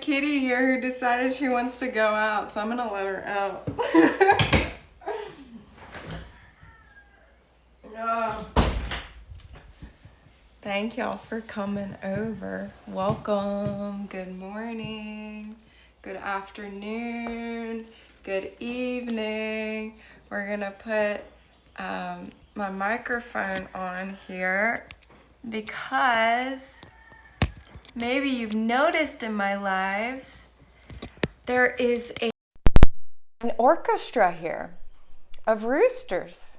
kitty here who decided she wants to go out, so I'm gonna let her out. Oh. Thank y'all for coming over. Welcome. Good morning. Good afternoon. Good evening. We're gonna put my microphone on here because maybe you've noticed in my lives there is an orchestra here of roosters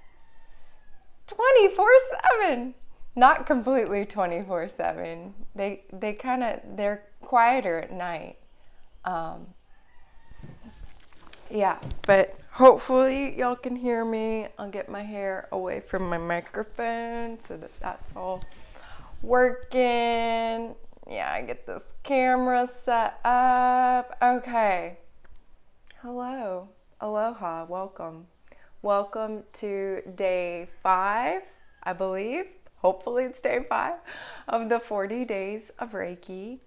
24/7. Not completely 24/7. They're quieter at night. Yeah, but hopefully y'all can hear me. I'll get my hair away from my microphone so that that's all working. Yeah, I get this camera set up. Okay. Hello. Aloha. Welcome. Welcome to day 5, I believe. Hopefully it's day 5 of the 40 days of Reiki.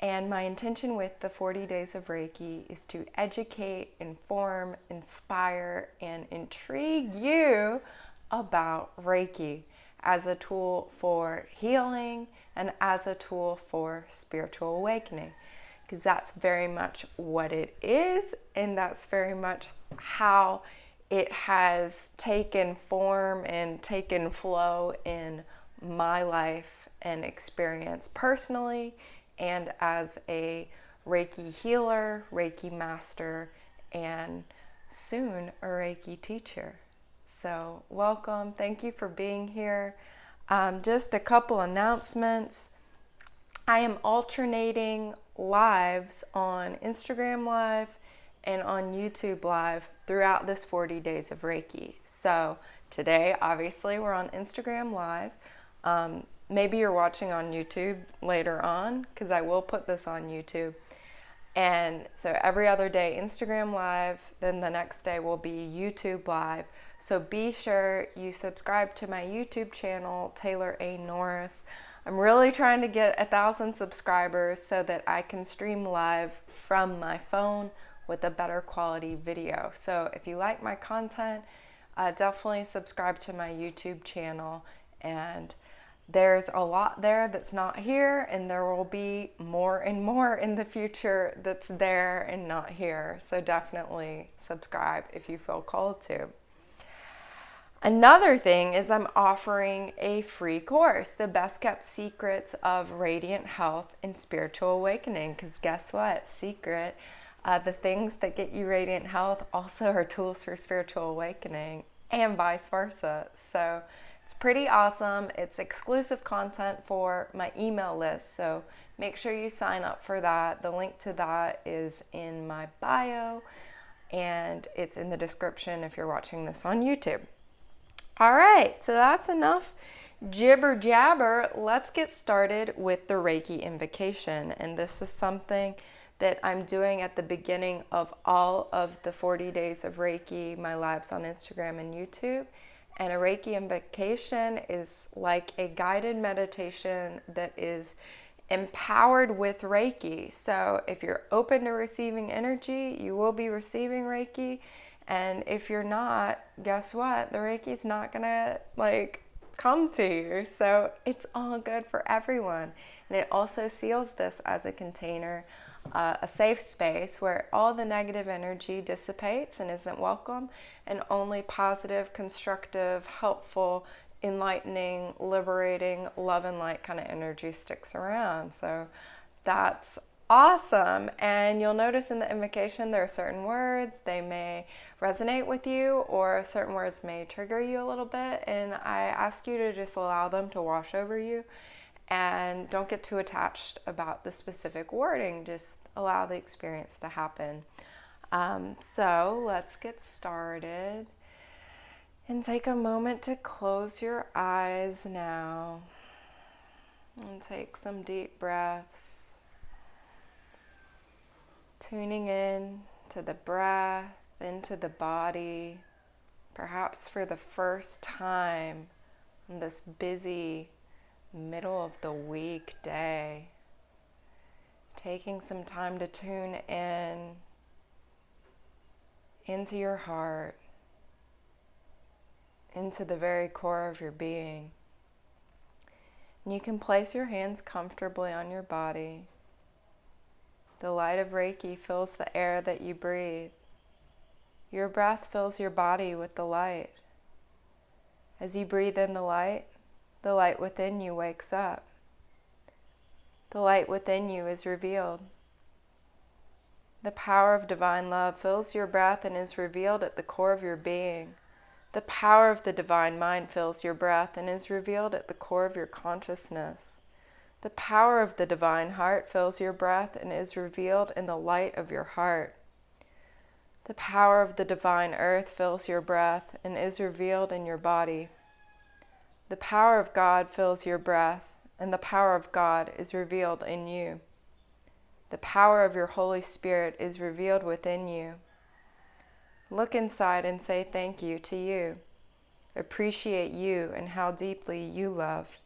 And my intention with the 40 days of Reiki is to educate, inform, inspire, and intrigue you about Reiki as a tool for healing and as a tool for spiritual awakening. Because that's very much what it is, and that's very much how it has taken form and taken flow in my life and experience personally, and as a Reiki healer, Reiki master, and soon a Reiki teacher. So welcome. Thank you for being here. Just a couple announcements. I am alternating lives on Instagram Live and on YouTube Live throughout this 40 days of Reiki. So today, obviously, we're on Instagram Live. Maybe you're watching on YouTube later on, because I will put this on YouTube. And so every other day, Instagram Live, then the next day will be YouTube Live. So be sure you subscribe to my YouTube channel, Taylor A. Norris. I'm really trying to get 1,000 subscribers so that I can stream live from my phone with a better quality video. So if you like my content, definitely subscribe to my YouTube channel. And there's a lot there that's not here, and there will be more and more in the future that's there and not here. So definitely subscribe if you feel called to. Another thing is I'm offering a free course, The Best Kept Secrets of Radiant Health and Spiritual Awakening. Because guess what? Secret. The things that get you radiant health also are tools for spiritual awakening, and vice versa. So it's pretty awesome. It's exclusive content for my email list, so make sure you sign up for that. The link to that is in my bio, and it's in the description if you're watching this on YouTube. All right, so that's enough jibber jabber. Let's get started with the Reiki Invocation, and this is something that I'm doing at the beginning of all of the 40 days of Reiki, my lives on Instagram and YouTube. And a Reiki Invocation is like a guided meditation that is empowered with Reiki. So if you're open to receiving energy, you will be receiving Reiki. And if you're not, guess what? The Reiki's not gonna come to you. So it's all good for everyone. And it also seals this as a container, a safe space where all the negative energy dissipates and isn't welcome, and only positive, constructive, helpful, enlightening, liberating, love and light kind of energy sticks around. So that's awesome. And you'll notice in the invocation there are certain words, they may resonate with you, or certain words may trigger you a little bit, and I ask you to just allow them to wash over you. And don't get too attached about the specific wording, just allow the experience to happen. So let's get started. And take a moment to close your eyes now. And take some deep breaths. Tuning in to the breath, into the body, perhaps for the first time on this busy middle of the week day. Taking some time to tune in into your heart, into the very core of your being. And you can place your hands comfortably on your body. The light of Reiki fills the air that you breathe. Your breath fills your body with the light. As you breathe in the light within you wakes up. The light within you is revealed. The power of divine love fills your breath and is revealed at the core of your being. The power of the divine mind fills your breath and is revealed at the core of your consciousness. The power of the divine heart fills your breath and is revealed in the light of your heart. The power of the divine earth fills your breath and is revealed in your body. The power of God fills your breath, and the power of God is revealed in you. The power of your Holy Spirit is revealed within you. Look inside and say thank you to you. Appreciate you and how deeply you love.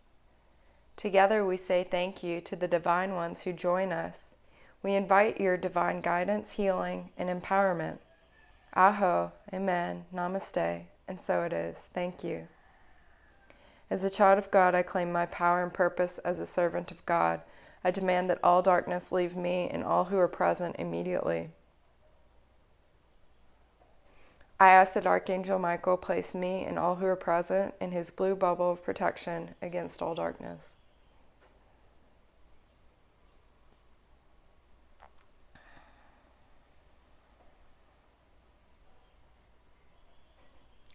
Together we say thank you to the divine ones who join us. We invite your divine guidance, healing, and empowerment. Aho, amen, namaste, and so it is. Thank you. As a child of God, I claim my power and purpose as a servant of God. I demand that all darkness leave me and all who are present immediately. I ask that Archangel Michael place me and all who are present in his blue bubble of protection against all darkness.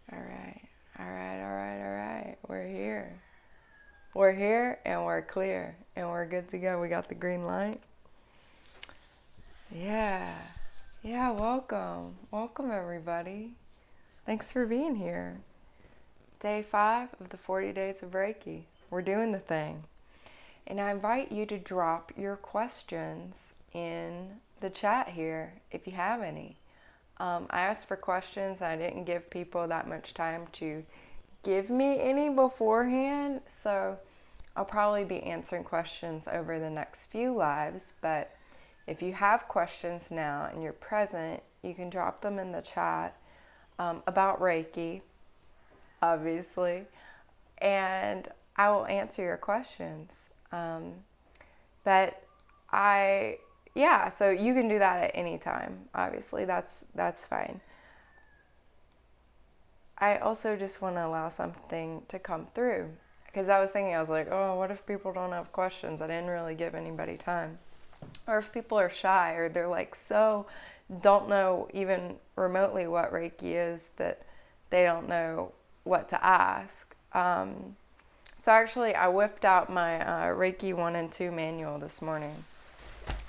All right. We're here and we're clear and we're good to go. We got the green light. Yeah, welcome. Welcome, everybody. Thanks for being here. Day 5 of the 40 Days of Reiki. We're doing the thing. And I invite you to drop your questions in the chat here if you have any. I asked for questions. I didn't give people that much time to give me any beforehand, so I'll probably be answering questions over the next few lives, but if you have questions now and you're present, you can drop them in the chat about Reiki, obviously, and I will answer your questions. So you can do that at any time, obviously, that's fine. I also just want to allow something to come through, because I was like, oh, what if people don't have questions? I didn't really give anybody time. Or if people are shy, or they're don't know even remotely what Reiki is, that they don't know what to ask. So actually I whipped out my Reiki 1 and 2 manual this morning,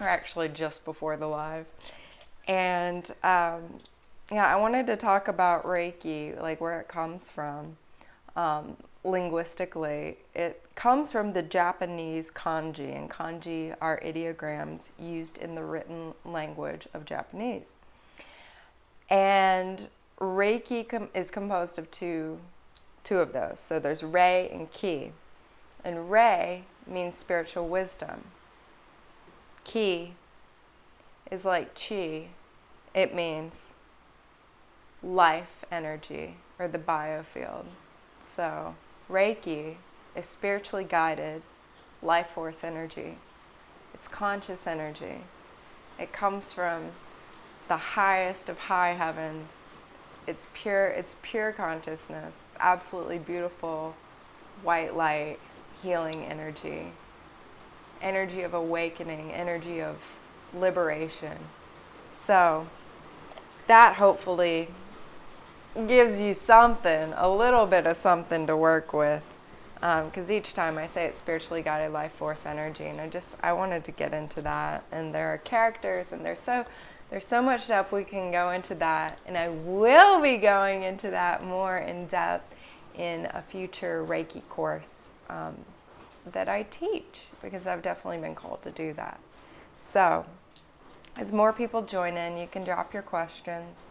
or actually just before the live. And I wanted to talk about Reiki, like where it comes from. Linguistically, it comes from the Japanese kanji, and kanji are ideograms used in the written language of Japanese. And Reiki is composed of two of those. So there's Rei and Ki. And Rei means spiritual wisdom. Ki is like Chi. It means life energy, or the biofield. So Reiki is spiritually guided life force energy. It's conscious energy. It comes from the highest of high heavens. It's pure consciousness. It's absolutely beautiful white light, healing energy. Energy of awakening, energy of liberation. So that hopefully gives you something, a little bit of something to work with, because each time I say it's spiritually guided life force energy, and I wanted to get into that. And there are characters, and there's so much depth we can go into that, and I will be going into that more in depth in a future Reiki course that I teach, because I've definitely been called to do that. So as more people join in, you can drop your questions.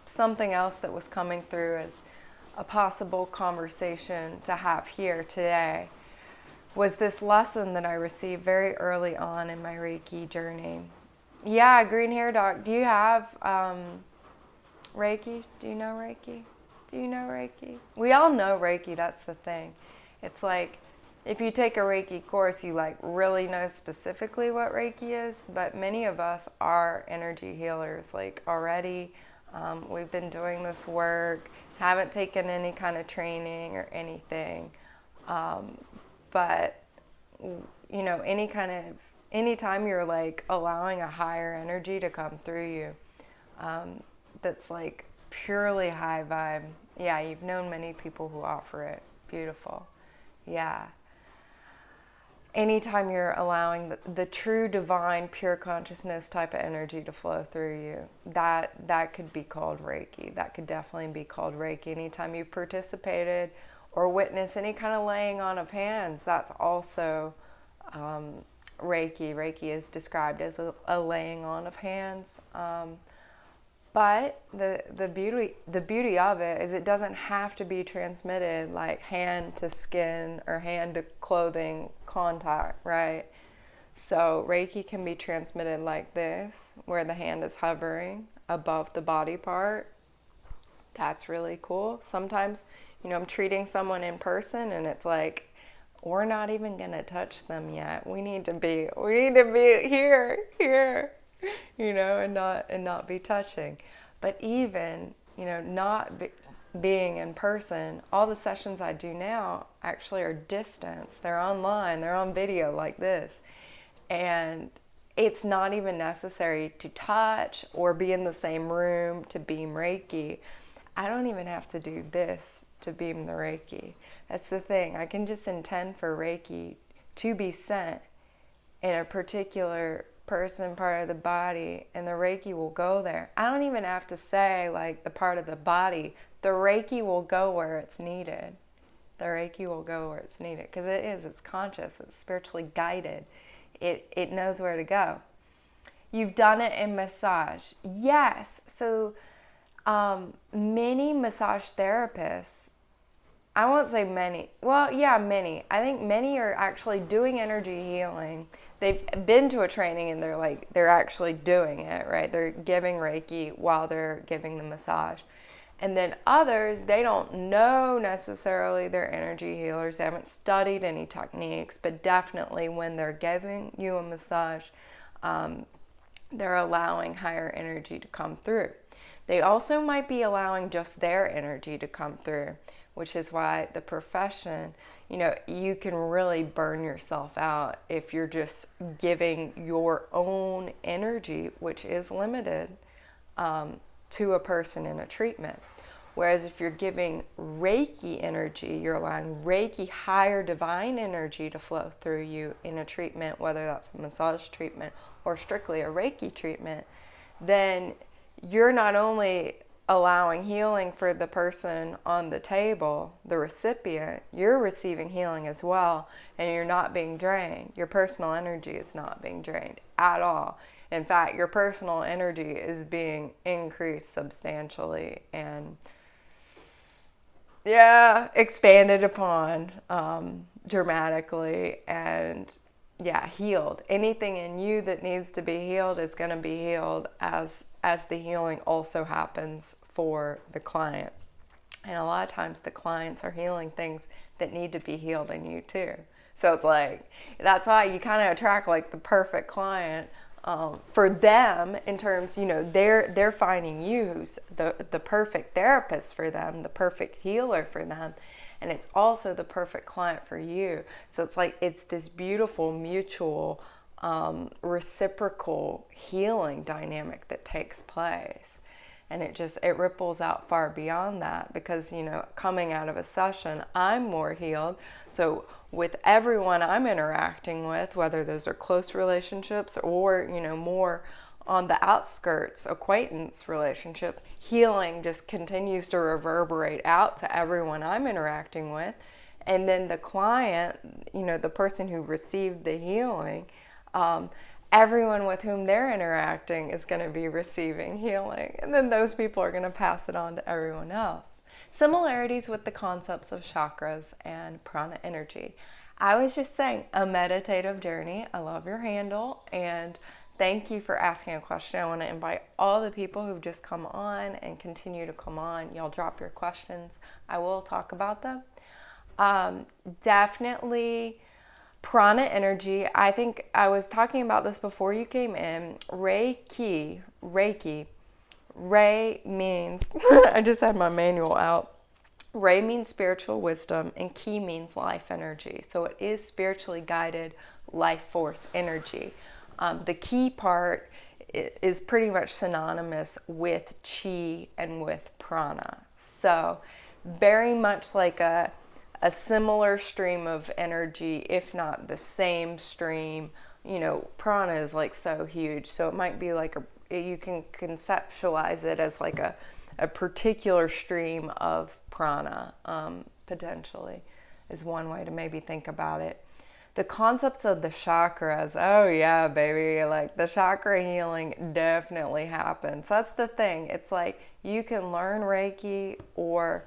Something else that was coming through as a possible conversation to have here today was this lesson that I received very early on in my Reiki journey. Yeah, Green Hair Doc, do you have Reiki? Do you know Reiki? Do you know Reiki? We all know Reiki, that's the thing. It's like, if you take a Reiki course, you like really know specifically what Reiki is, but many of us are energy healers like already. We've been doing this work, haven't taken any kind of training or anything. But, you know, anytime you're like allowing a higher energy to come through you, that's like purely high vibe. Yeah, you've known many people who offer it. Beautiful. Yeah. Anytime you're allowing the true divine pure consciousness type of energy to flow through you, that could be called Reiki. That could definitely be called Reiki. Anytime you participated or witness any kind of laying on of hands, that's also Reiki. Reiki is described as a laying on of hands. But the beauty of it is it doesn't have to be transmitted like hand to skin or hand to clothing contact, right? So Reiki can be transmitted like this, where the hand is hovering above the body part. That's really cool. Sometimes, you know, I'm treating someone in person and it's like, we're not even gonna touch them yet. We need to be here, you know, and not be touching. But even, you know, being in person, all the sessions I do now actually are distance. They're online, they're on video like this. And it's not even necessary to touch or be in the same room to beam Reiki. I don't even have to do this to beam the Reiki. That's the thing. I can just intend for Reiki to be sent in a particular person, part of the body, and the Reiki will go there. I don't even have to say like the part of the body. The Reiki will go where it's needed. The Reiki will go where it's needed because it's conscious, it's spiritually guided. It knows where to go. You've done it in massage. Yes. So many massage therapists, I won't say many. Well, yeah, many. I think many are actually doing energy healing. They've been to a training and they're actually doing it, right? They're giving Reiki while they're giving the massage. And then others, they don't know necessarily they're energy healers. They haven't studied any techniques, but definitely when they're giving you a massage, they're allowing higher energy to come through. They also might be allowing just their energy to come through, which is why the profession, you know, you can really burn yourself out if you're just giving your own energy, which is limited, to a person in a treatment. Whereas if you're giving Reiki energy, you're allowing Reiki higher divine energy to flow through you in a treatment, whether that's a massage treatment or strictly a Reiki treatment, then you're not only allowing healing for the person on the table, the recipient, you're receiving healing as well, and you're not being drained. Your personal energy is not being drained at all. In fact, your personal energy is being increased substantially and expanded upon dramatically and healed. Anything in you that needs to be healed is going to be healed as the healing also happens for the client. And a lot of times the clients are healing things that need to be healed in you too. So it's like, that's why you kind of attract like the perfect client for them in terms, you know, they're finding you the perfect therapist for them, the perfect healer for them. And it's also the perfect client for you. So it's like, it's this beautiful mutual reciprocal healing dynamic that takes place. And it ripples out far beyond that because, you know, coming out of a session, I'm more healed. So with everyone I'm interacting with, whether those are close relationships or, you know, more on the outskirts, acquaintance relationship, healing just continues to reverberate out to everyone I'm interacting with. And then the client, you know, the person who received the healing, everyone with whom they're interacting is going to be receiving healing. And then those people are going to pass it on to everyone else. Similarities with the concepts of chakras and prana energy. I was just saying, a meditative journey. I love your handle, and thank you for asking a question. I want to invite all the people who've just come on and continue to come on. Y'all drop your questions. I will talk about them. Definitely prana energy. I think I was talking about this before you came in. Reiki. Rei means, I just had my manual out. Rei means spiritual wisdom, and ki means life energy. So it is spiritually guided life force energy. The ki part is pretty much synonymous with chi and with prana. So very much like a similar stream of energy, if not the same stream. You know, prana is like so huge. So it might be like you can conceptualize it as like a particular stream of prana, potentially, is one way to maybe think about it. The concepts of the chakras, oh yeah, baby, like the chakra healing definitely happens. That's the thing. It's like you can learn Reiki or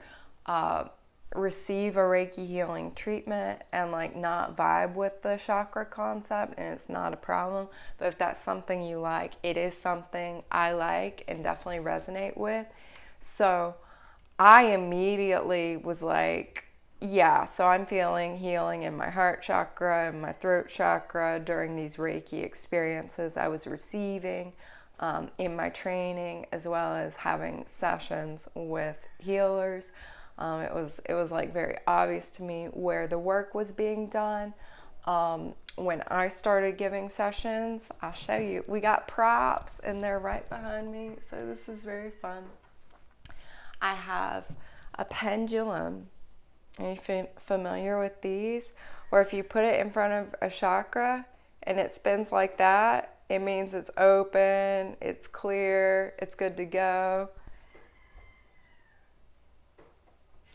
receive a Reiki healing treatment and like not vibe with the chakra concept, and it's not a problem. But if that's something you like, it is something I like and definitely resonate with. So I immediately was like, yeah, so I'm feeling healing in my heart chakra and my throat chakra during these Reiki experiences I was receiving in my training, as well as having sessions with healers. It was like very obvious to me where the work was being done. When I started giving sessions, I'll show you. We got props and they're right behind me, so this is very fun. I have a pendulum. Are you familiar with these? Or if you put it in front of a chakra and it spins like that, it means it's open, it's clear, it's good to go.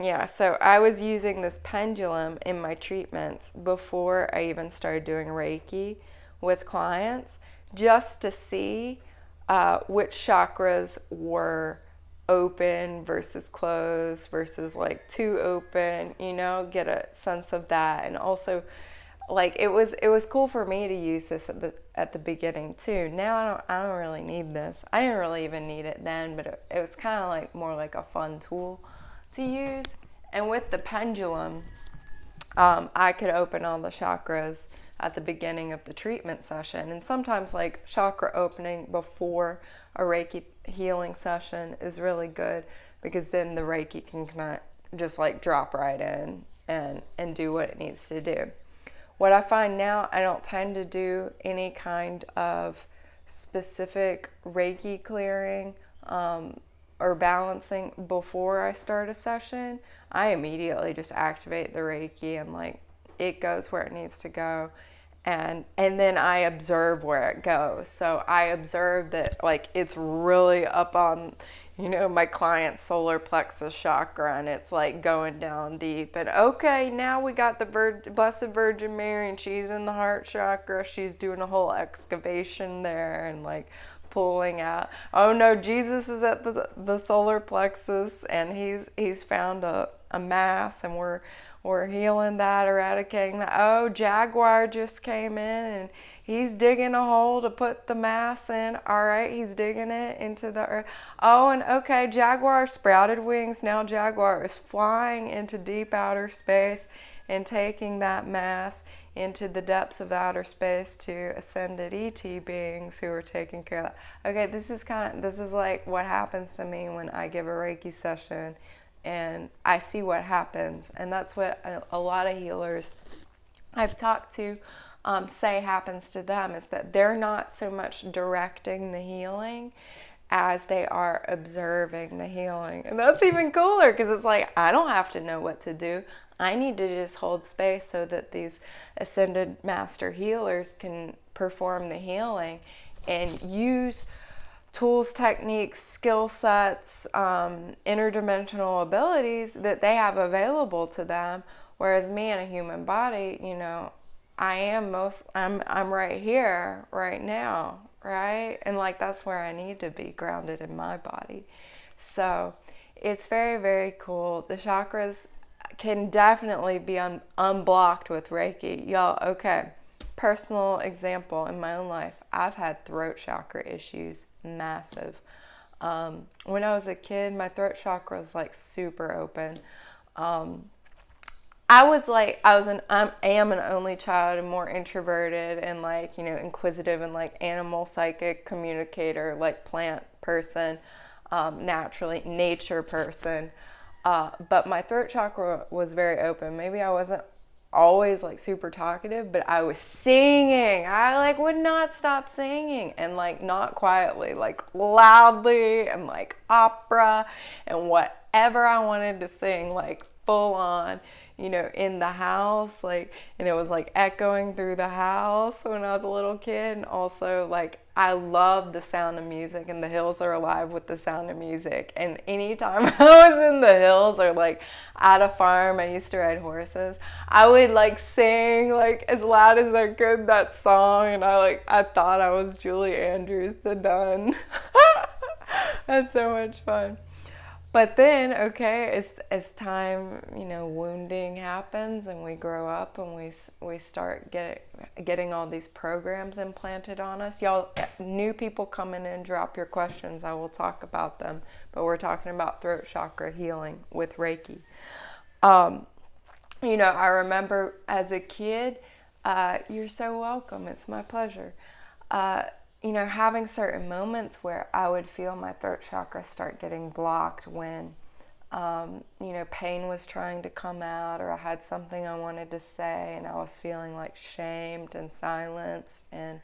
Yeah, so I was using this pendulum in my treatments before I even started doing Reiki with clients, just to see which chakras were open versus closed versus like too open, you know, get a sense of that. And also, like, it was cool for me to use this at the beginning too. Now I don't really need this. I didn't really even need it then, but it was kind of like more like a fun tool to use. And with the pendulum, I could open all the chakras at the beginning of the treatment session. And sometimes like chakra opening before a Reiki healing session is really good, because then the Reiki can kind of just like drop right in and do what it needs to do. What I find now, I don't tend to do any kind of specific Reiki clearing or balancing before I start a session. I immediately just activate the Reiki and like it goes where it needs to go. And then I observe where it goes. So I observe that like it's really up on, you know, my client's solar plexus chakra, and it's like going down deep. And okay, now we got the Blessed Virgin Mary, and she's in the heart chakra. She's doing a whole excavation there and like pulling out. Oh no, Jesus is at the solar plexus, and he's found a mass, and we're healing that, eradicating that. Oh, Jaguar just came in and he's digging a hole to put the mass in. All right, he's digging it into the earth. Oh, and okay, Jaguar sprouted wings. Now Jaguar is flying into deep outer space and taking that mass into the depths of outer space to ascended ET beings who are taking care of that. Okay, this is like what happens to me when I give a Reiki session and I see what happens. And that's what a lot of healers I've talked to say happens to them, is that they're not so much directing the healing as they are observing the healing. And that's even cooler, because it's like, I don't have to know what to do. I need to just hold space so that these ascended master healers can perform the healing and use tools, techniques, skill sets, interdimensional abilities that they have available to them. Whereas me in a human body, you know, I'm right here, right now, right? And like, that's where I need to be, grounded in my body. So it's very, very cool. The chakras, can definitely be unblocked with Reiki. Y'all, okay, personal example in my own life, I've had throat chakra issues, massive. When I was a kid, my throat chakra was like super open. I am an only child and more introverted and like, inquisitive and like animal psychic communicator, like plant person, naturally nature person. But my throat chakra was very open. Maybe I wasn't always like super talkative, but I was singing. I like would not stop singing, and like not quietly, like loudly, and like opera and whatever I wanted to sing, like full on, in the house, like, and it was like echoing through the house when I was a little kid. And also like I love the sound of music, and the hills are alive with the sound of music. And anytime I was in the hills or like at a farm, I used to ride horses, I would like sing like as loud as I could that song, and I thought I was Julie Andrews the nun. That's so much fun. But then, okay, as time, wounding happens and we grow up and we start getting all these programs implanted on us. Y'all, new people come in and drop your questions. I will talk about them. But we're talking about throat chakra healing with Reiki. I remember as a kid, you're so welcome. It's my pleasure. Having certain moments where I would feel my throat chakra start getting blocked when, pain was trying to come out, or I had something I wanted to say and I was feeling like shamed and silenced, and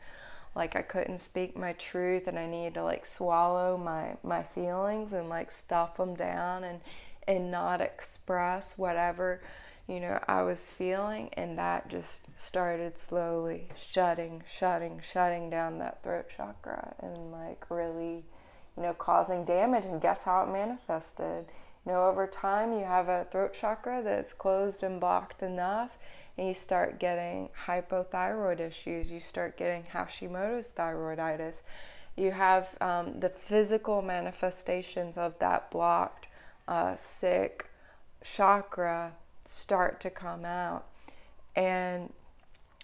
like I couldn't speak my truth, and I needed to like swallow my feelings and like stuff them down and not express whatever I was feeling. And that just started slowly shutting down that throat chakra, and like really, causing damage. And guess how it manifested? Over time you have a throat chakra that's closed and blocked enough, and you start getting hypothyroid issues. You start getting Hashimoto's thyroiditis. You have the physical manifestations of that blocked, sick chakra start to come out. And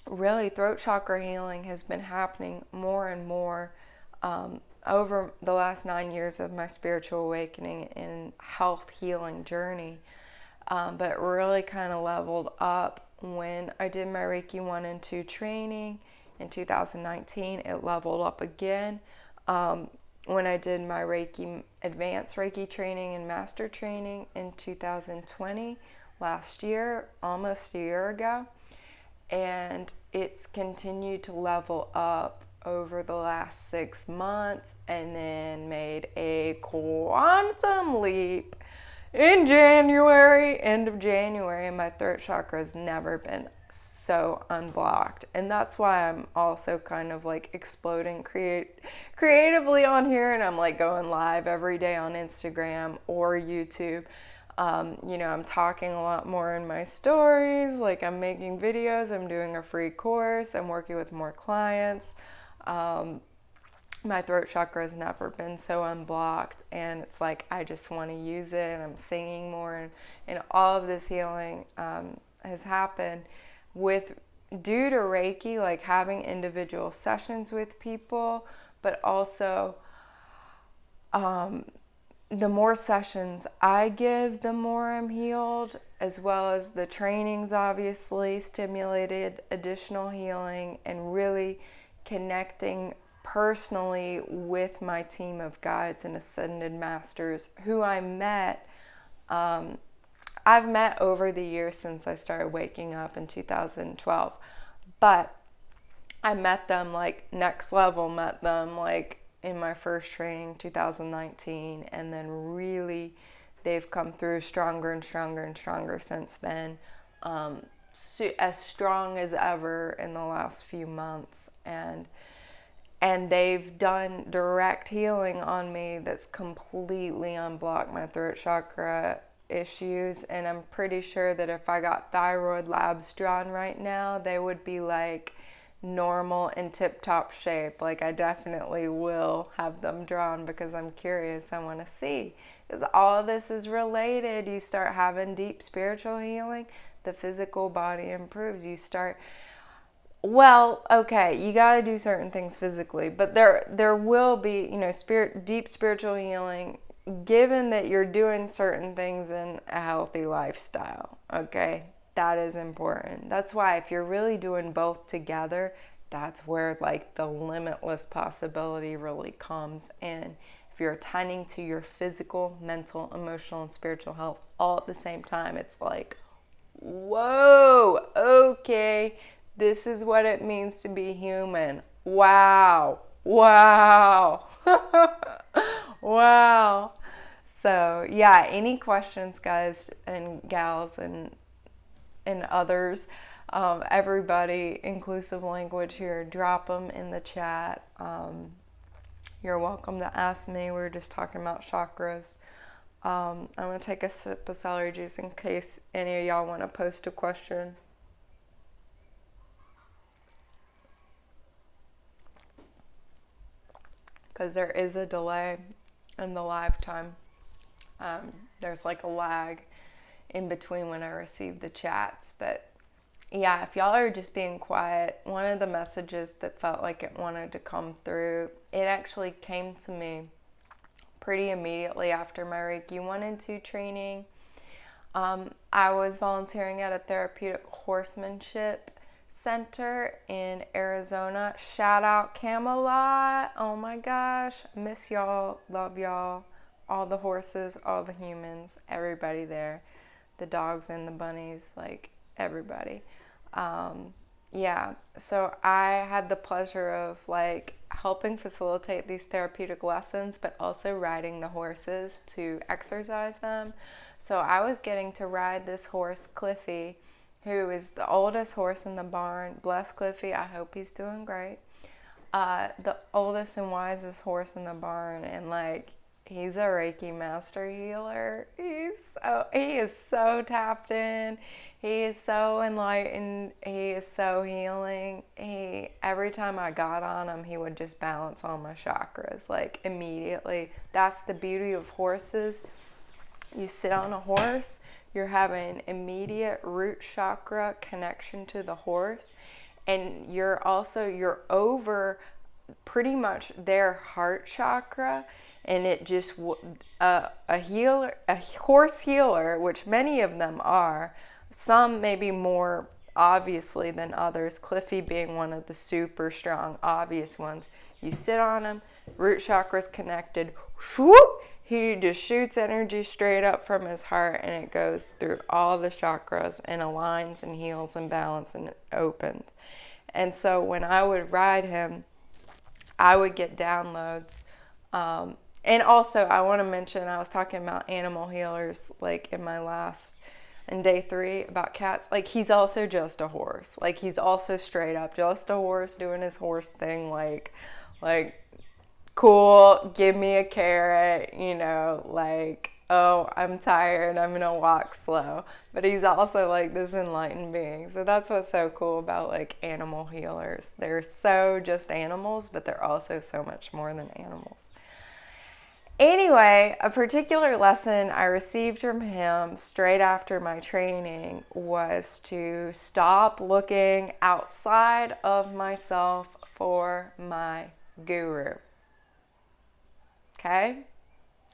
really, throat chakra healing has been happening more and more over the last 9 years of my spiritual awakening and health healing journey. But it really kind of leveled up when I did my Reiki 1 and 2 training in 2019. It leveled up again when I did my Reiki advanced Reiki training and master training in 2020, last year, almost a year ago. And it's continued to level up over the last 6 months, and then made a quantum leap in January, end of January, and my throat chakra has never been so unblocked. And that's why I'm also kind of like exploding creatively on here, and I'm like going live every day on Instagram or YouTube. I'm talking a lot more in my stories, like I'm making videos, I'm doing a free course, I'm working with more clients. My throat chakra has never been so unblocked, and it's like I just want to use it, and I'm singing more, and all of this healing has happened due to Reiki, like having individual sessions with people, but also the more sessions I give, the more I'm healed, as well as the trainings obviously stimulated additional healing, and really connecting personally with my team of guides and ascended masters who I met. I've met over the years since I started waking up in 2012, but I met them like next level, met them like in my first training 2019, and then really they've come through stronger and stronger and stronger since then, as strong as ever in the last few months. And they've done direct healing on me that's completely unblocked my throat chakra issues. And I'm pretty sure that if I got thyroid labs drawn right now, they would be like, normal and tip-top shape. Like, I definitely will have them drawn because I'm curious. I want to see. Because all this is related. You start having deep spiritual healing, the physical body improves. You start, well, okay, you got to do certain things physically, but there will be, you know, deep spiritual healing given that you're doing certain things in a healthy lifestyle, okay? That is important. That's why if you're really doing both together, that's where like the limitless possibility really comes in. If you're attending to your physical, mental, emotional, and spiritual health all at the same time, it's like, whoa, okay, this is what it means to be human. Wow, wow, wow. So yeah, any questions, guys and gals and others, everybody, inclusive language here, drop them in the chat. You're welcome to ask me. We were just talking about chakras. I'm going to take a sip of celery juice in case any of y'all want to post a question. Because there is a delay in the live time. There's like a lag in between when I receive the chats. But yeah, if y'all are just being quiet, one of the messages that felt like it wanted to come through, it actually came to me pretty immediately after my Reiki 1 and 2 training. I was volunteering at a therapeutic horsemanship center in Arizona. Shout out Camelot. Oh my gosh. Miss y'all. Love y'all. All the horses, all the humans, everybody there. The dogs and the bunnies, like everybody. Yeah, so I had the pleasure of like helping facilitate these therapeutic lessons, but also riding the horses to exercise them. So I was getting to ride this horse, Cliffy, who is the oldest horse in the barn. Bless Cliffy, I hope he's doing great. The oldest and wisest horse in the barn, and like, he's a Reiki master healer. He is so tapped in. He is so enlightened. He is so healing. Every time I got on him, he would just balance all my chakras, like immediately. That's the beauty of horses. You sit on a horse, you're having immediate root chakra connection to the horse, and you're over pretty much their heart chakra. And it just, a horse healer, which many of them are, some maybe more obviously than others, Cliffy being one of the super strong, obvious ones. You sit on him, root chakra's connected, whoop, he just shoots energy straight up from his heart, and it goes through all the chakras and aligns and heals and balances and it opens. And so when I would ride him, I would get downloads. And also, I want to mention, I was talking about animal healers, like in day 3 about cats. Like, he's also just a horse. Like, he's also straight up just a horse doing his horse thing. Like, cool, give me a carrot, you know, like, oh, I'm tired, I'm going to walk slow. But he's also like this enlightened being. So that's what's so cool about like animal healers. They're so just animals, but they're also so much more than animals. Anyway, a particular lesson I received from him straight after my training was to stop looking outside of myself for my guru. Okay?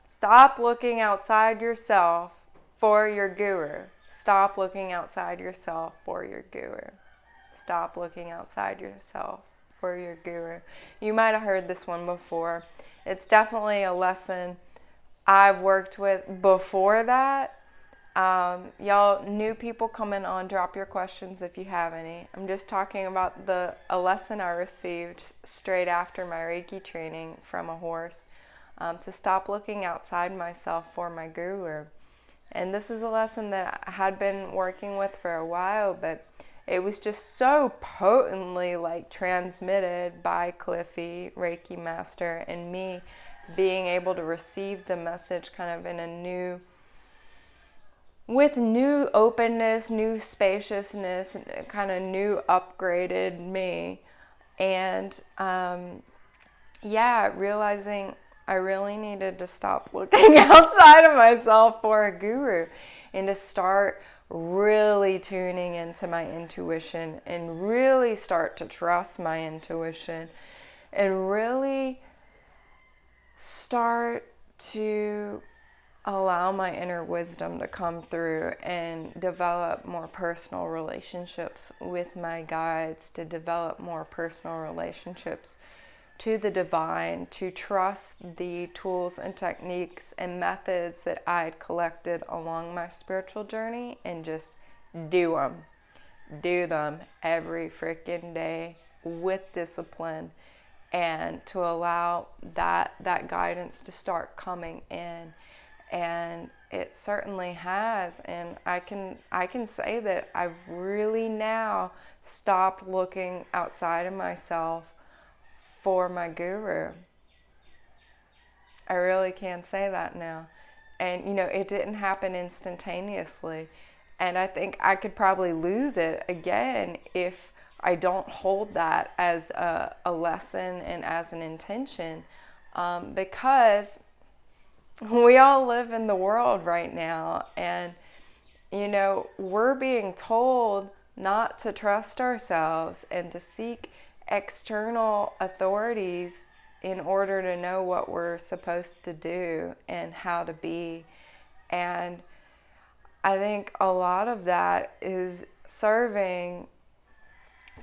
Stop looking outside yourself for your guru. Stop looking outside yourself for your guru. Stop looking outside yourself for your guru. You might have heard this one before. It's definitely a lesson I've worked with before that. Y'all new people coming on, drop your questions if you have any. I'm just talking about a lesson I received straight after my Reiki training from a horse, to stop looking outside myself for my guru. And this is a lesson that I had been working with for a while, but it was just so potently like transmitted by Cliffy, Reiki Master, and me being able to receive the message kind of in with new openness, new spaciousness, kind of new upgraded me. And realizing I really needed to stop looking outside of myself for a guru and to start really tuning into my intuition and really start to trust my intuition and really start to allow my inner wisdom to come through and develop more personal relationships with my guides, to develop more personal relationships to the divine, to trust the tools and techniques and methods that I'd collected along my spiritual journey and just do them. Do them every freaking day with discipline, and to allow that guidance to start coming in. And it certainly has, and I can say that I've really now stopped looking outside of myself for my guru. I really can say that now. And it didn't happen instantaneously, and I think I could probably lose it again if I don't hold that as a lesson and as an intention, because we all live in the world right now, and we're being told not to trust ourselves and to seek external authorities in order to know what we're supposed to do and how to be. And I think a lot of that is serving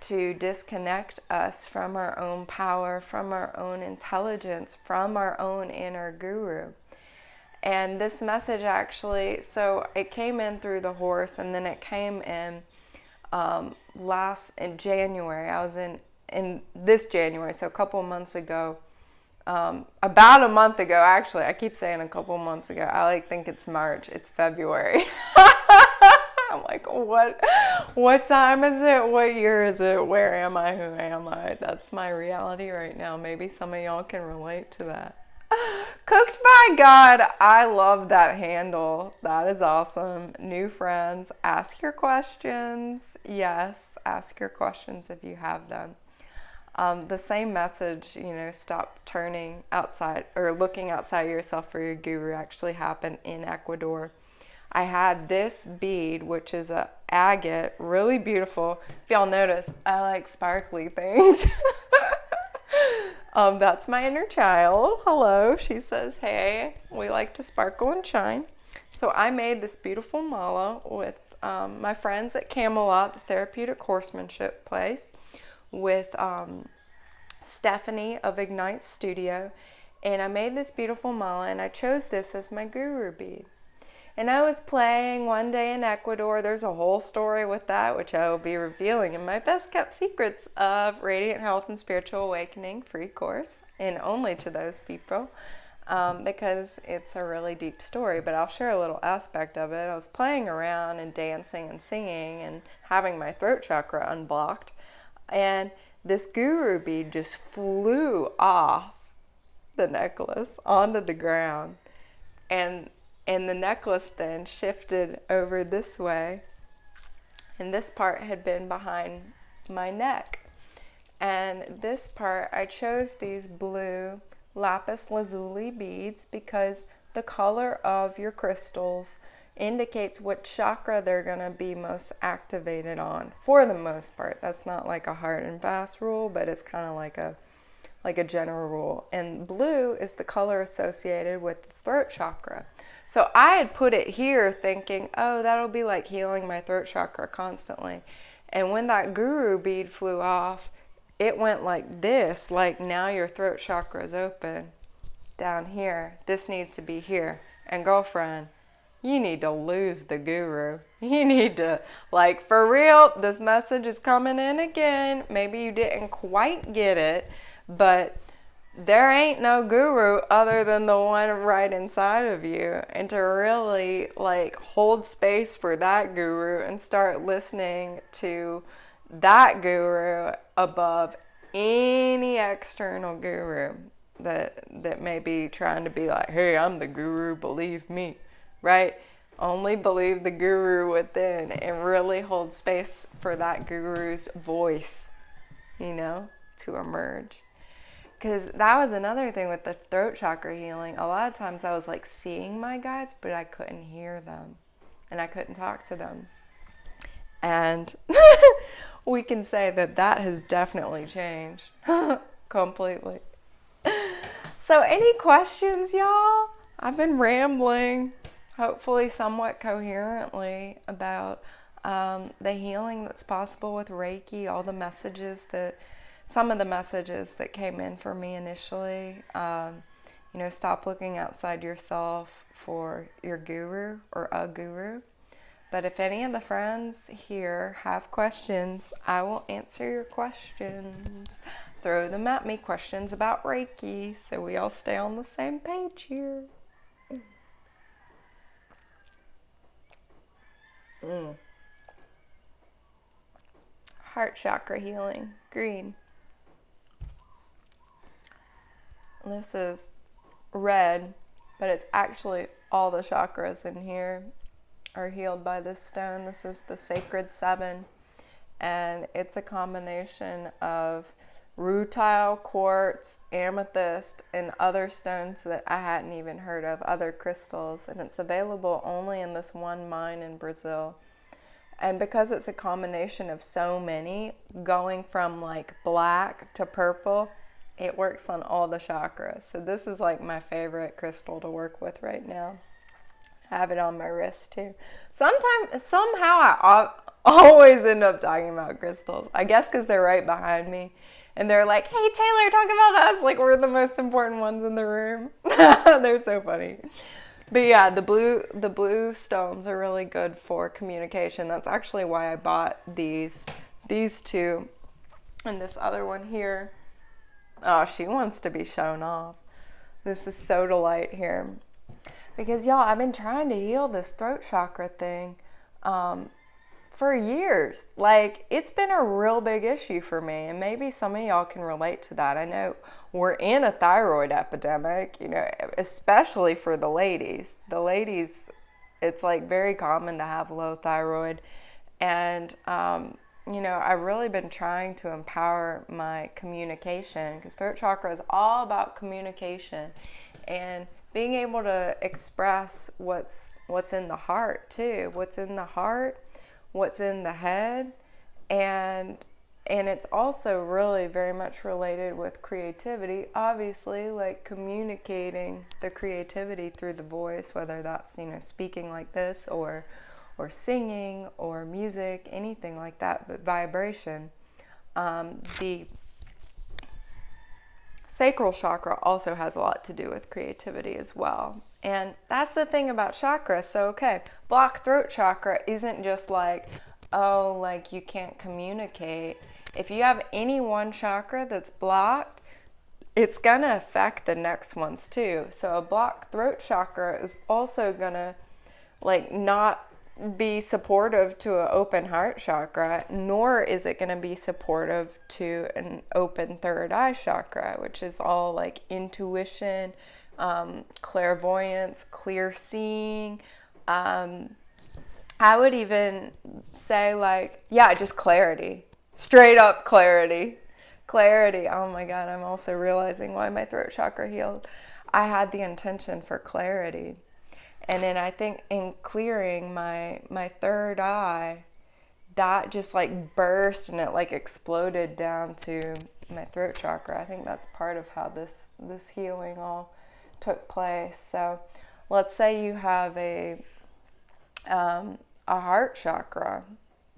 to disconnect us from our own power, from our own intelligence, from our own inner guru. And this message actually, so it came in through the horse, and then it came in in January. I was in this January, so a couple of months ago, about a month ago, actually. I keep saying a couple of months ago. I think it's March. It's February. I'm like, what time is it? What year is it? Where am I? Who am I? That's my reality right now. Maybe some of y'all can relate to that. Cooked by God. I love that handle. That is awesome. New friends, ask your questions. Yes, ask your questions if you have them. The same message, stop turning outside or looking outside yourself for your guru, actually happened in Ecuador. I had this bead, which is a agate, really beautiful. If y'all notice, I like sparkly things. That's my inner child. Hello. She says, hey, we like to sparkle and shine. So I made this beautiful mala with my friends at Camelot, the therapeutic horsemanship place, with Stephanie of Ignite Studio. And I made this beautiful mala, and I chose this as my guru bead. And I was playing one day in Ecuador. There's a whole story with that, which I will be revealing in my Best Kept Secrets of Radiant Health and Spiritual Awakening free course, and only to those people, because it's a really deep story, but I'll share a little aspect of it. I was playing around and dancing and singing and having my throat chakra unblocked, and this guru bead just flew off the necklace onto the ground, and the necklace then shifted over this way, and this part had been behind my neck. And this part, I chose these blue lapis lazuli beads because the color of your crystals indicates what chakra they're going to be most activated on, for the most part. That's not like a hard and fast rule, but it's kind of like a general rule. And blue is the color associated with the throat chakra. So I had put it here thinking, oh, that'll be like healing my throat chakra constantly. And when that guru bead flew off, it went like this, like now your throat chakra is open down here. This needs to be here. And girlfriend, you need to lose the guru. You need to, like, for real, this message is coming in again. Maybe you didn't quite get it, but there ain't no guru other than the one right inside of you. And to really like hold space for that guru and start listening to that guru above any external guru that may be trying to be like, hey, I'm the guru, believe me, right? Only believe the guru within and really hold space for that guru's voice, to emerge. Because that was another thing with the throat chakra healing. A lot of times I was like seeing my guides, but I couldn't hear them and I couldn't talk to them. And we can say that that has definitely changed completely. So any questions, y'all? I've been rambling, hopefully somewhat coherently, about the healing that's possible with Reiki, all the messages that, some of the messages that came in for me initially. Stop looking outside yourself for your guru or a guru. But if any of the friends here have questions, I will answer your questions. Throw them at me, questions about Reiki, so we all stay on the same page here. Heart chakra healing, green. This is red, but it's actually all the chakras in here are healed by this stone. This is the Sacred 7, and it's a combination of rutile, quartz, amethyst, and other stones that I hadn't even heard of, other crystals, and it's available only in this one mine in Brazil. And because it's a combination of so many, going from like black to purple, it works on all the chakras. So this is like my favorite crystal to work with right now. I have it on my wrist too. Somehow I always end up talking about crystals. I guess because they're right behind me. And they're like, hey, Taylor, talk about us. Like we're the most important ones in the room. They're so funny. But yeah, the blue stones are really good for communication. That's actually why I bought these two. And this other one here. Oh, she wants to be shown off. This is Sodalite here. Because y'all, I've been trying to heal this throat chakra thing for years. Like, it's been a real big issue for me, and maybe some of y'all can relate to that. I know we're in a thyroid epidemic, especially for the ladies. The ladies, it's like very common to have low thyroid, and I've really been trying to empower my communication, because throat chakra is all about communication and being able to express what's in the heart too. What's in the heart, what's in the head, and it's also really very much related with creativity, obviously, like communicating the creativity through the voice, whether that's, speaking like this or singing or music, anything like that, but vibration. The sacral chakra also has a lot to do with creativity as well. And that's the thing about chakras. So, blocked throat chakra isn't just like, oh, like you can't communicate. If you have any one chakra that's blocked, it's going to affect the next ones too. So a blocked throat chakra is also going to not be supportive to an open heart chakra, nor is it going to be supportive to an open third eye chakra, which is all like intuition, clairvoyance, clear seeing. I would even say just clarity, straight up clarity. Oh my God, I'm also realizing why my throat chakra healed. I had the intention for clarity. And then I think in clearing my third eye, that just burst and it exploded down to my throat chakra. I think that's part of how this healing all took place. So let's say you have a heart chakra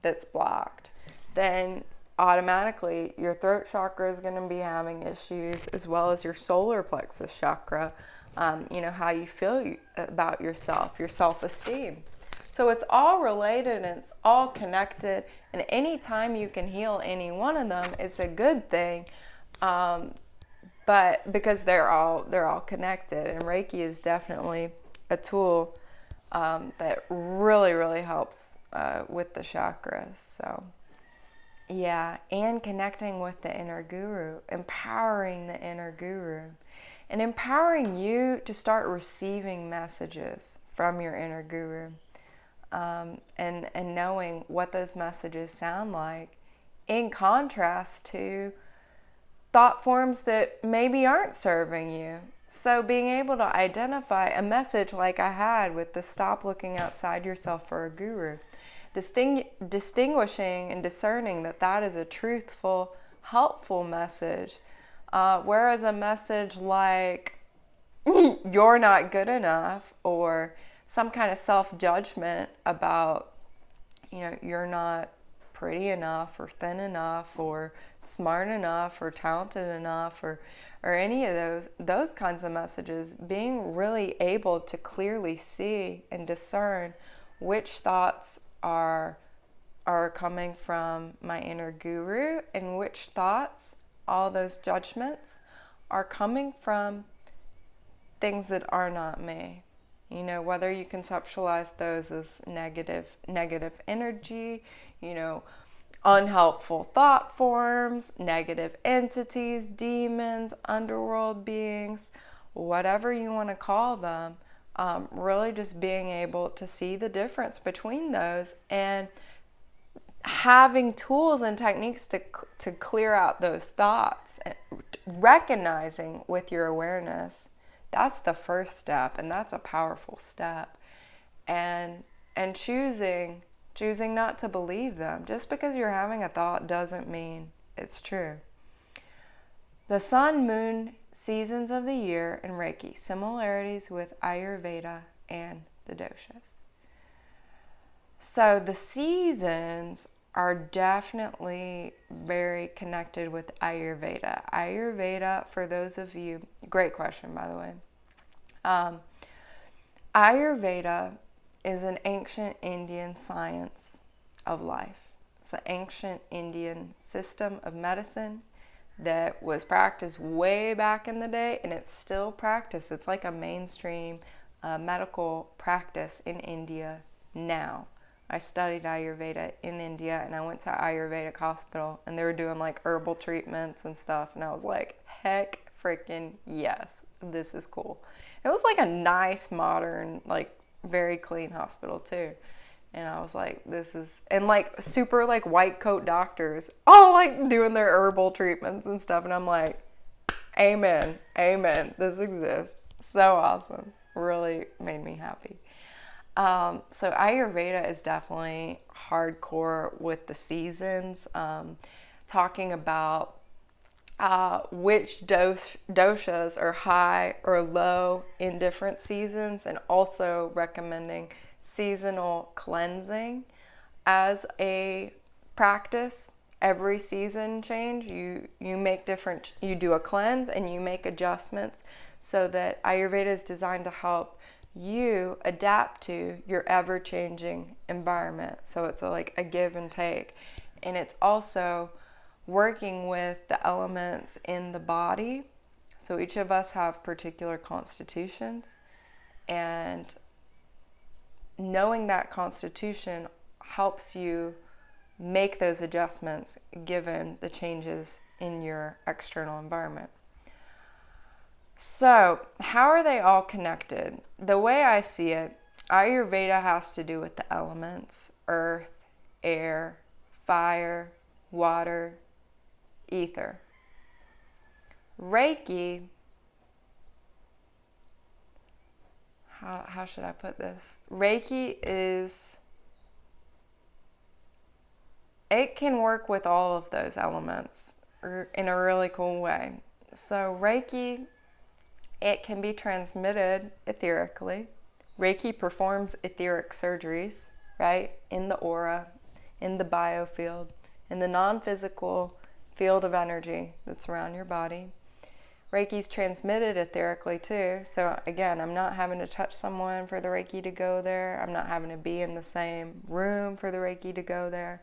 that's blocked, then automatically your throat chakra is going to be having issues, as well as your solar plexus chakra. How you feel about yourself, your self-esteem. So it's all related and it's all connected. And anytime you can heal any one of them, it's a good thing. But because they're all connected, and Reiki is definitely a tool that really, really helps with the chakras. So yeah, and connecting with the inner guru, empowering the inner guru. And empowering you to start receiving messages from your inner guru, and knowing what those messages sound like, in contrast to thought forms that maybe aren't serving you. So being able to identify a message like I had with the stop looking outside yourself for a guru, distinguishing and discerning that that is a truthful, helpful message, whereas a message like you're not good enough, or some kind of self-judgment about, you're not pretty enough or thin enough or smart enough or talented enough, or any of those kinds of messages, being really able to clearly see and discern which thoughts are coming from my inner guru, and which thoughts, all those judgments, are coming from things that are not me. Whether you conceptualize those as negative energy, unhelpful thought forms, negative entities, demons, underworld beings, whatever you want to call them, really just being able to see the difference between those, and having tools and techniques to clear out those thoughts, recognizing with your awareness. That's the first step, and that's a powerful step. And choosing not to believe them. Just because you're having a thought doesn't mean it's true. The sun, moon, seasons of the year in Reiki, similarities with Ayurveda and the doshas. So the seasons are definitely very connected with Ayurveda. Ayurveda, for those of you, great question, by the way. Ayurveda is an ancient Indian science of life. It's an ancient Indian system of medicine that was practiced way back in the day, and it's still practiced. It's like a mainstream medical practice in India now. I studied Ayurveda in India, and I went to Ayurvedic hospital, and they were doing like herbal treatments and stuff, and I was like, heck freaking yes, this is cool. It was like a nice, modern, like very clean hospital too. And I was like, and like super like white coat doctors, all like doing their herbal treatments and stuff. And I'm like, amen, this exists. So awesome. Really made me happy. So Ayurveda is definitely hardcore with the seasons, talking about which doshas are high or low in different seasons, and also recommending seasonal cleansing as a practice. Every season change, you do a cleanse and you make adjustments, so that Ayurveda is designed to help you adapt to your ever-changing environment. So it's like a give and take. And it's also working with the elements in the body. So each of us have particular constitutions, and knowing that constitution helps you make those adjustments given the changes in your external environment. So how are they all connected? The way I see it, Ayurveda has to do with the elements: earth, air, fire, water, ether. Reiki, how should I put this? Reiki it can work with all of those elements in a really cool way. So Reiki, it can be transmitted etherically. Reiki performs etheric surgeries, right? In the aura, in the biofield, in the non-physical field of energy that's around your body. Reiki's transmitted etherically too. So again, I'm not having to touch someone for the Reiki to go there. I'm not having to be in the same room for the Reiki to go there.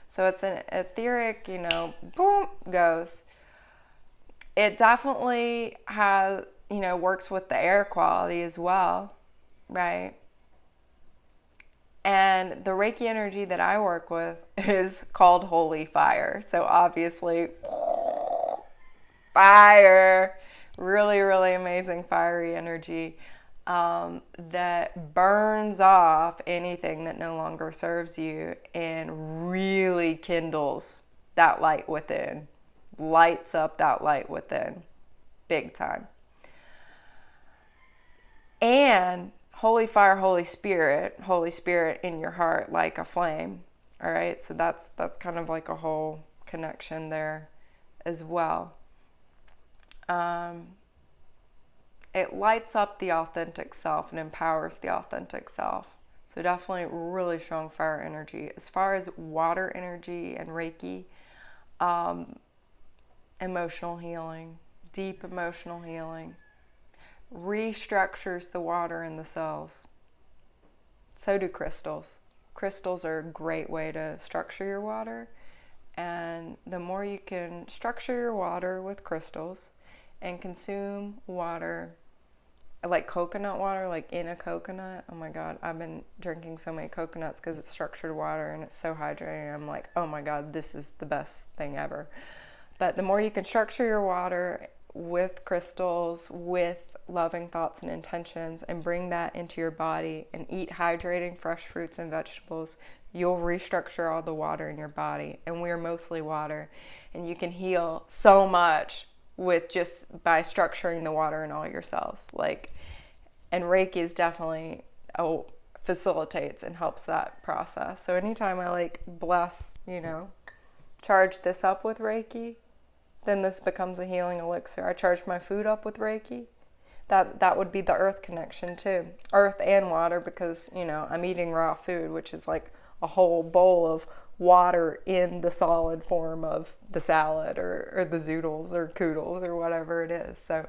So it's an etheric, boom, goes. It definitely has, works with the air quality as well, right? And the Reiki energy that I work with is called holy fire. So obviously, fire, really, really amazing fiery energy that burns off anything that no longer serves you and really kindles that light within. lights up that light within, big time. And holy fire, Holy Spirit in your heart like a flame. All right, so that's kind of like a whole connection there as well. It lights up the authentic self and empowers the authentic self. So definitely really strong fire energy. As far as water energy and Reiki, emotional healing, deep emotional healing, restructures the water in the cells. So do crystals. Crystals are a great way to structure your water. And the more you can structure your water with crystals and consume water, like coconut water, like in a coconut. Oh my God, I've been drinking so many coconuts because it's structured water and it's so hydrating. I'm like, oh my God, this is the best thing ever. But the more you can structure your water with crystals, with loving thoughts and intentions, and bring that into your body and eat hydrating fresh fruits and vegetables, you'll restructure all the water in your body. And we're mostly water. And you can heal so much with just by structuring the water in all your cells. And Reiki is definitely facilitates and helps that process. So anytime I bless, charge this up with Reiki, then this becomes a healing elixir. I charge my food up with Reiki. That would be the earth connection too. Earth and water, because, I'm eating raw food, which is like a whole bowl of water in the solid form of the salad or the zoodles or koodles or whatever it is. So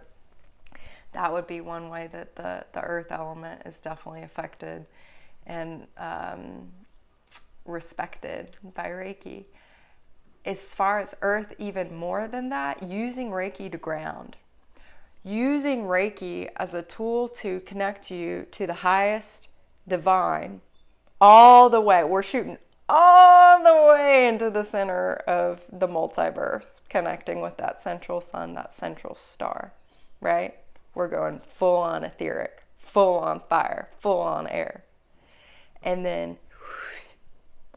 that would be one way that the earth element is definitely affected and respected by Reiki. As far as earth, even more than that, using Reiki to ground. Using Reiki as a tool to connect you to the highest divine all the way. We're shooting all the way into the center of the multiverse, connecting with that central sun, that central star, right? We're going full on etheric, full on fire, full on air. And then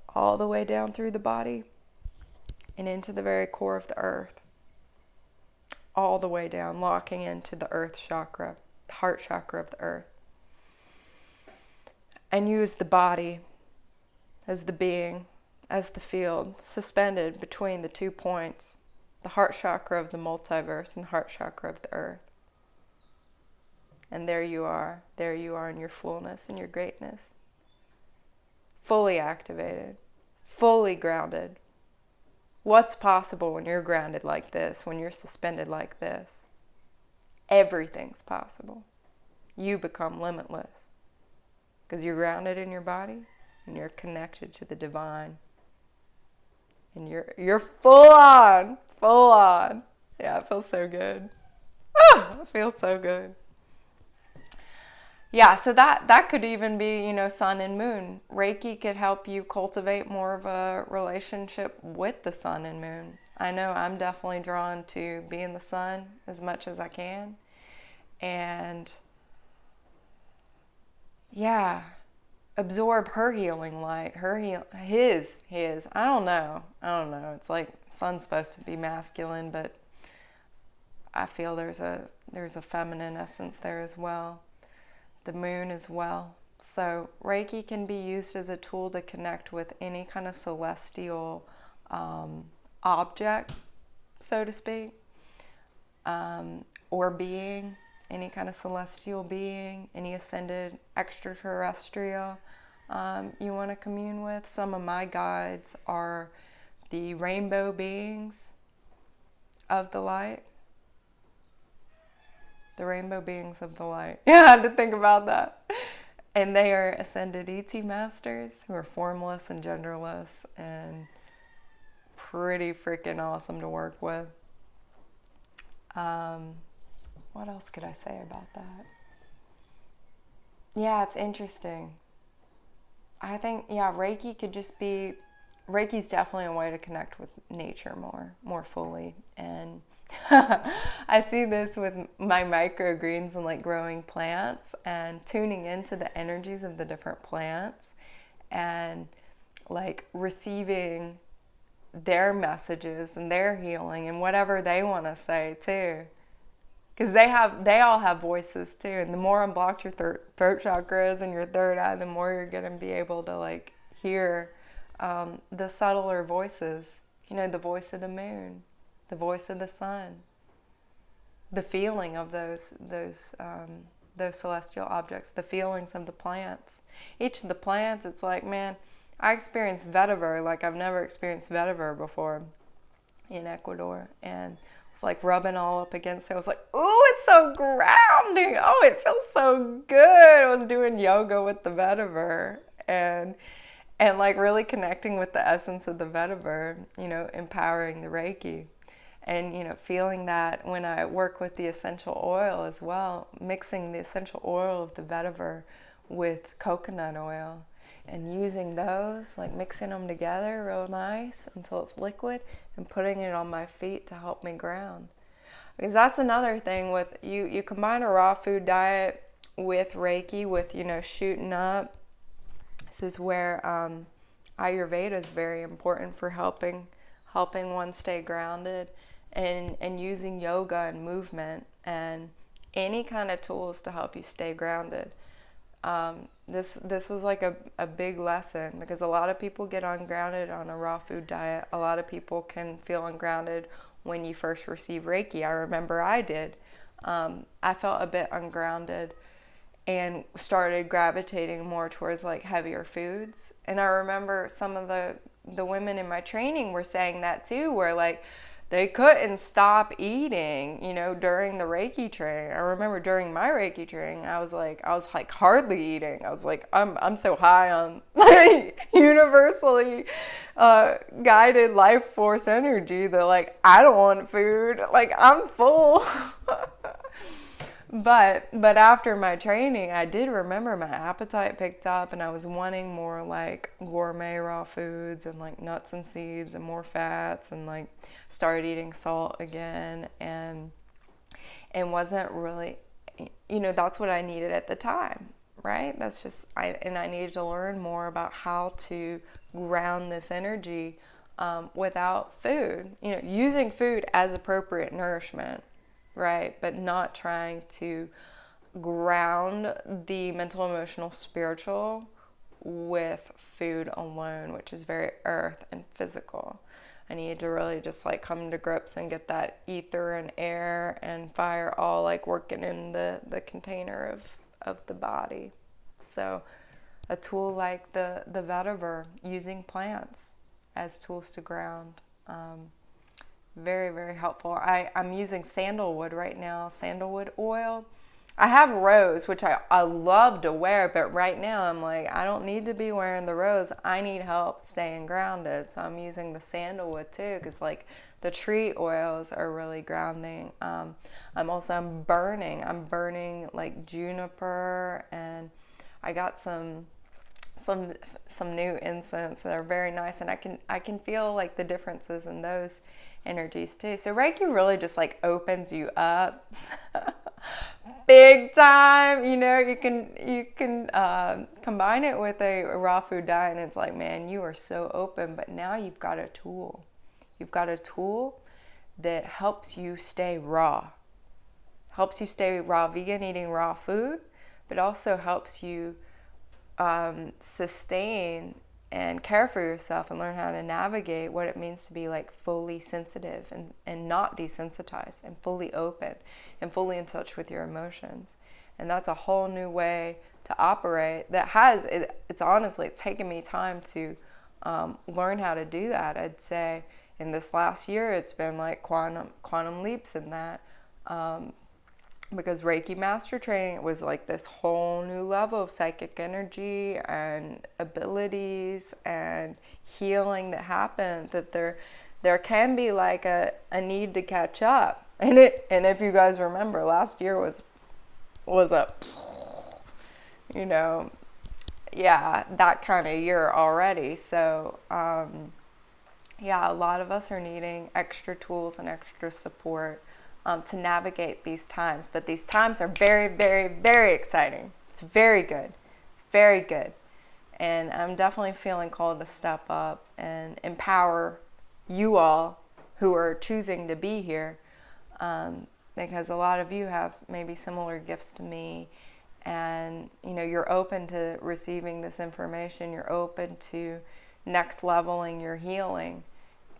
all the way down through the body and into the very core of the earth. All the way down, locking into the earth chakra, the heart chakra of the earth. And use the body as the being, as the field, suspended between the 2 points, the heart chakra of the multiverse and the heart chakra of the earth. And there you are in your fullness and your greatness. Fully activated, fully grounded. What's possible when you're grounded like this, when you're suspended like this? Everything's possible. You become limitless because you're grounded in your body and you're connected to the divine. And you're full on. Yeah, it feels so good. It feels so good. Yeah, so that could even be, sun and moon. Reiki could help you cultivate more of a relationship with the sun and moon. I know I'm definitely drawn to be in the sun as much as I can. And yeah, absorb her healing light, his. I don't know. It's like sun's supposed to be masculine, but I feel there's a feminine essence there as well. The moon as well. So Reiki can be used as a tool to connect with any kind of celestial object, so to speak, or being, any kind of celestial being, any ascended extraterrestrial you want to commune with. Some of my guides are the rainbow beings of the light. The rainbow beings of the light. Yeah, I had to think about that. And they are ascended ET masters who are formless and genderless and pretty freaking awesome to work with. What else could I say about that? Yeah, it's interesting. I think, Reiki could just be... Reiki's definitely a way to connect with nature more fully. And I see this with my microgreens and growing plants and tuning into the energies of the different plants and receiving their messages and their healing and whatever they want to say too. Because they all have voices too. And the more unblocked your throat chakra is and your third eye, the more you're going to be able to like hear the subtler voices. You know, the voice of the moon, the voice of the sun, the feeling of those celestial objects, the feelings of the plants. Each of the plants, it's like, man, I experienced vetiver like I've never experienced vetiver before in Ecuador. And it's like rubbing all up against it. I was like, ooh, it's so grounding. Oh, it feels so good. I was doing yoga with the vetiver and like really connecting with the essence of the vetiver, you know, empowering the Reiki. And, you know, feeling that when I work with the essential oil as well, mixing the essential oil of the vetiver with coconut oil and using those, like mixing them together real nice until it's liquid and putting it on my feet to help me ground. Because that's another thing with you combine a raw food diet with Reiki, with, you know, shooting up. This is where Ayurveda is very important for helping one stay grounded. And using yoga and movement and any kind of tools to help you stay grounded. This was like a big lesson because a lot of people get ungrounded on a raw food diet. A lot of people can feel ungrounded when you first receive Reiki. I remember I did. I felt a bit ungrounded and started gravitating more towards like heavier foods. And I remember some of the women in my training were saying that too, where like they couldn't stop eating, you know, during the Reiki training. I remember during my Reiki training, I was like hardly eating. I was like, I'm so high on like universally guided life force energy that like I don't want food. Like I'm full. But after my training, I did remember my appetite picked up and I was wanting more like gourmet raw foods and like nuts and seeds and more fats and like started eating salt again and wasn't really, you know, that's what I needed at the time, right? That's just, I needed to learn more about how to ground this energy without food, you know, using food as appropriate nourishment. Right, but not trying to ground the mental, emotional, spiritual with food alone, which is very earth and physical. I needed to really just like come to grips and get that ether and air and fire all like working in the container of the body. So a tool like the vetiver, using plants as tools to ground. Very, very helpful. I'm using sandalwood right now, sandalwood oil. I have rose, which I love to wear, but right now I'm like, I don't need to be wearing the rose. I need help staying grounded. So I'm using the sandalwood too, because like the tree oils are really grounding. I'm burning like juniper, and I got some new incense that are very nice, and I can feel like the differences in those energies too. So Reiki really just like opens you up big time. You know, you can combine it with a raw food diet and it's like, man, you are so open, but now you've got a tool. You've got a tool that helps you stay raw. Helps you stay raw vegan, eating raw food, but also helps you sustain and care for yourself and learn how to navigate what it means to be like fully sensitive and not desensitized and fully open and fully in touch with your emotions. And that's a whole new way to operate that it's honestly, it's taken me time to learn how to do that. I'd say in this last year, it's been like quantum leaps in that. Because Reiki Master Training, it was like this whole new level of psychic energy and abilities and healing that happened, that there can be like a need to catch up. And if you guys remember, last year was a, you know, yeah, that kind of year already. So, yeah, a lot of us are needing extra tools and extra support to navigate these times. But these times are very, very, very exciting. It's very good. It's very good. And I'm definitely feeling called to step up and empower you all who are choosing to be here, because a lot of you have maybe similar gifts to me, and you're open to receiving this information. You're open to next leveling your healing,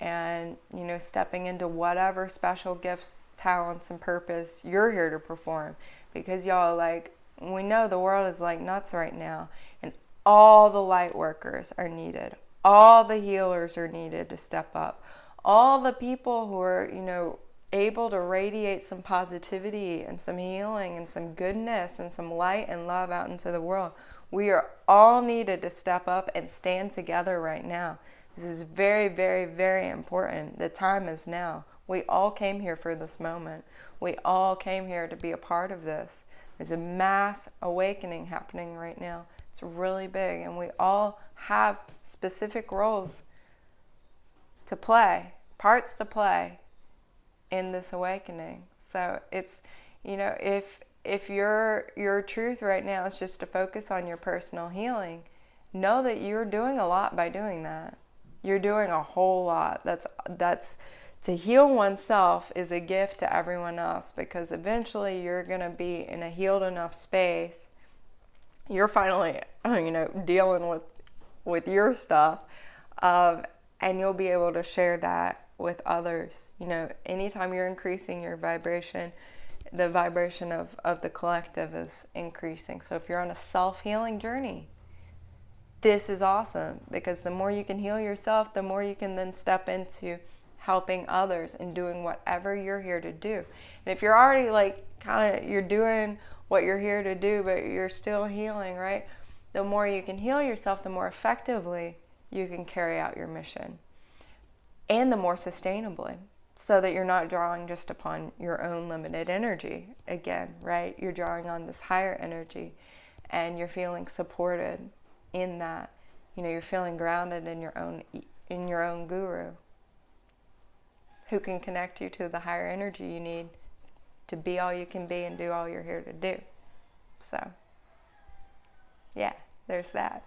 and stepping into whatever special gifts, talents, and purpose you're here to perform. Because y'all, we know the world is like nuts right now, and all the light workers are needed. All the healers are needed to step up. All the people who are, able to radiate some positivity and some healing and some goodness and some light and love out into the world. We are all needed to step up and stand together right now. This is very, very, very important. The time is now. We all came here for this moment. We all came here to be a part of this. There's a mass awakening happening right now. It's really big, and we all have specific roles to play, parts to play in this awakening. So it's, if your truth right now is just to focus on your personal healing, know that you're doing a lot by doing that. You're doing a whole lot. That's to heal oneself is a gift to everyone else, because eventually you're going to be in a healed enough space. You're finally, dealing with your stuff, and you'll be able to share that with others. Anytime you're increasing your vibration, the vibration of the collective is increasing. So if you're on a self-healing journey, this is awesome, because the more you can heal yourself, the more you can then step into helping others and doing whatever you're here to do. And if you're already you're doing what you're here to do, but you're still healing, right? The more you can heal yourself, the more effectively you can carry out your mission, and the more sustainably, so that you're not drawing just upon your own limited energy again, right? You're drawing on this higher energy, and you're feeling supported in that. You're feeling grounded in your own guru, who can connect you to the higher energy you need to be all you can be and do all you're here to do. So, yeah, there's that.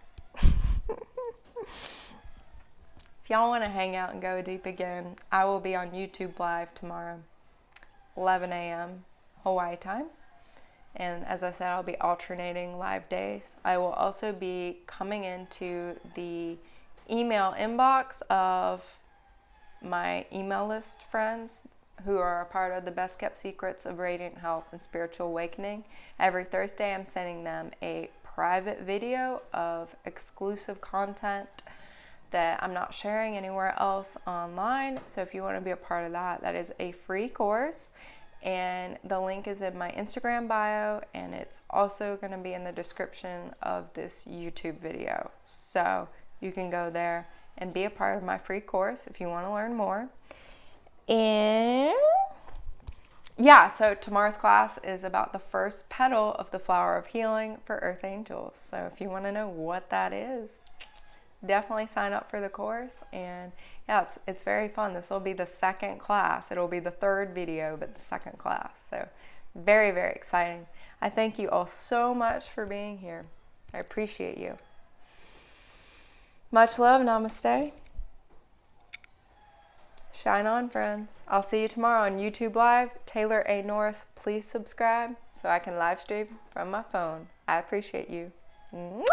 If y'all want to hang out and go deep again, I will be on YouTube Live tomorrow, 11 a.m. Hawaii time. And as I said, I'll be alternating live days. I will also be coming into the email inbox of my email list friends who are a part of the Best Kept Secrets of Radiant Health and Spiritual Awakening. Every Thursday, I'm sending them a private video of exclusive content that I'm not sharing anywhere else online. So if you want to be a part of that, that is a free course. And the link is in my Instagram bio, and it's also going to be in the description of this YouTube video. So you can go there and be a part of my free course if you want to learn more. And yeah, so tomorrow's class is about the first petal of the flower of healing for Earth Angels. So if you want to know what that is, definitely sign up for the course. And yeah, it's very fun. This will be the second class. It'll be the third video, but the second class. So very, very exciting. I thank you all so much for being here. I appreciate you. Much love. Namaste. Shine on, friends. I'll see you tomorrow on YouTube Live. Taylor A. Norris, please subscribe so I can live stream from my phone. I appreciate you. Mwah!